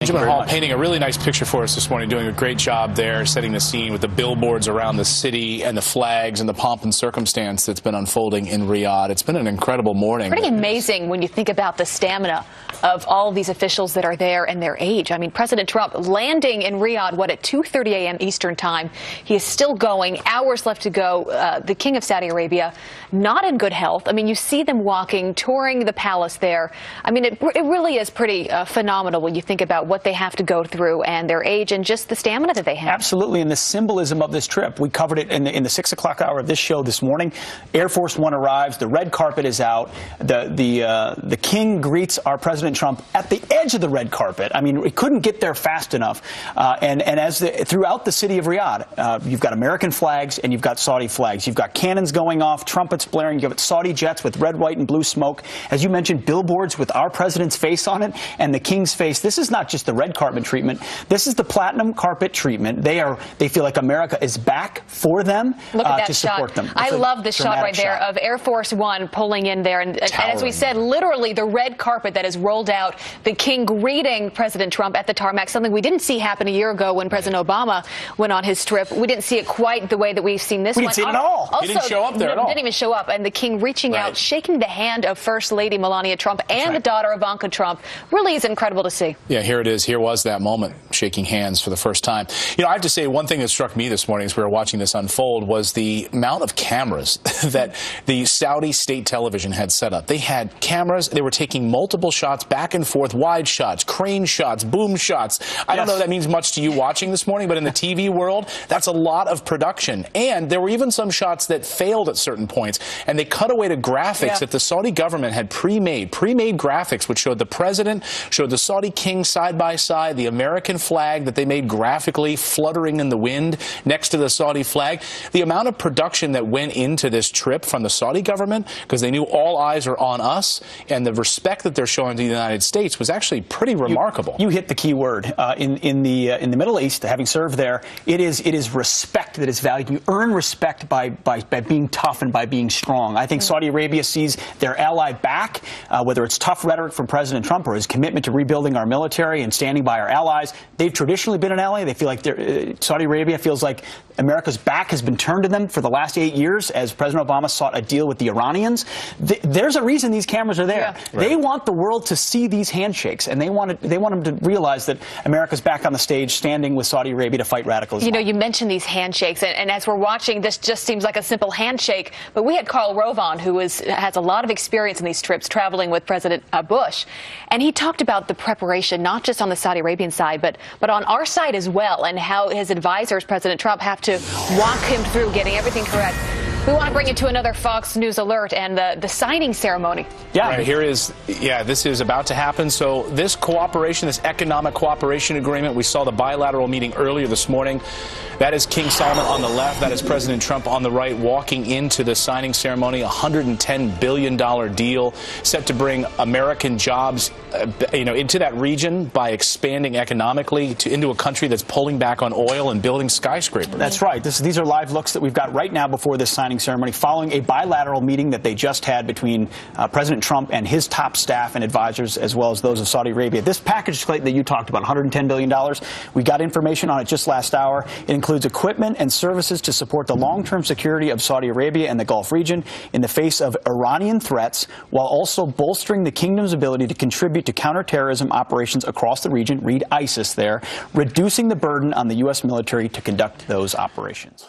Benjamin very Hall much. painting a really nice picture for us this morning, doing a great job there, setting the scene with the billboards around the city and the flags and the pomp and circumstance that's been unfolding in Riyadh. It's been an incredible morning. Pretty amazing when you think about the stamina of all of these officials that are there and their age. I mean, President Trump landing in Riyadh, at 2:30 a.m. Eastern time. He is still going. Hours left to go. The King of Saudi Arabia, not in good health. I mean, you see them walking, touring the palace there. I mean, it really is pretty phenomenal when you think about what they have to go through and their age and just the stamina that they have. Absolutely, and the symbolism of this trip. We covered it in the 6 o'clock hour of this show this morning. Air Force One arrives. The red carpet is out. The King greets our President Trump at the edge of the red carpet. I mean, we couldn't get there fast enough. And throughout the city of Riyadh, you've got American flags and you've got Saudi flags. You've got cannons going off, trumpets blaring. You've got Saudi jets with red, white, and blue smoke. As you mentioned, billboards with our president's face on it and the King's face. This is not just the red carpet treatment. This is the platinum carpet treatment. They feel like America is back for them to support them. I love this shot right there of Air Force One pulling in there. And as we said, literally the red carpet that is rolled out, the King greeting President Trump at the tarmac, something we didn't see happen a year ago when President Obama went on his trip. We didn't see it quite the way that we've seen this one. We didn't see it at all. Also, he didn't show up there at all. Didn't even show up. And the King reaching out, shaking the hand of First Lady Melania Trump and the daughter Ivanka Trump. Really is incredible to see. Yeah, here it is. Here was that moment, shaking hands for the first time. You know, I have to say, one thing that struck me this morning as we were watching this unfold was the amount of cameras that the Saudi state television had set up. They had cameras. They were taking multiple shots back and forth, wide shots, crane shots, boom shots. I don't know if that means much to you watching this morning, but in the TV world, that's a lot of production. And there were even some shots that failed at certain points, and they cut away to graphics that the Saudi government had pre-made graphics which showed the president, showed the Saudi king side by side, the American flag that they made graphically fluttering in the wind next to the Saudi flag. The amount of production that went into this trip from the Saudi government, because they knew all eyes are on us, and the respect that they're showing to the United States was actually pretty remarkable. You hit the key word. In the Middle East, having served there, it is respect that is valued. You earn respect by being tough and by being strong. I think Saudi Arabia sees their ally back, whether it's tough rhetoric from President Trump or his commitment to rebuilding our military and standing by our allies. They've traditionally been an ally. They feel like Saudi Arabia feels like America's back has been turned to them for the last 8 years as President Obama sought a deal with the Iranians. There's a reason these cameras are there. They want the world to see these handshakes, and they want them to realize that America's back on the stage standing with Saudi Arabia to fight radicalism. You know, you mentioned these handshakes, and as we're watching, this just seems like a simple handshake, but we had Carl Rovan, who has a lot of experience in these trips, traveling with President Bush, and he talked about the preparation, not just on the Saudi Arabian side, but on our side as well, and how his advisors, President Trump, have to walk him through getting everything correct. We want to bring you to another Fox News alert and the signing ceremony. Yeah, right, this is about to happen. So this cooperation, this economic cooperation agreement, we saw the bilateral meeting earlier this morning. That is King Salman on the left. That is President Trump on the right, walking into the signing ceremony. $110 billion deal set to bring American jobs, into that region by expanding economically into a country that's pulling back on oil and building skyscrapers. That's right. These are live looks that we've got right now before this signing ceremony, following a bilateral meeting that they just had between President Trump and his top staff and advisors, as well as those of Saudi Arabia. This package that you talked about, $110 billion, we got information on it just last hour. It includes equipment and services to support the long-term security of Saudi Arabia and the Gulf region in the face of Iranian threats, while also bolstering the kingdom's ability to contribute to counterterrorism operations across the region, read ISIS there, reducing the burden on the U.S. military to conduct those operations.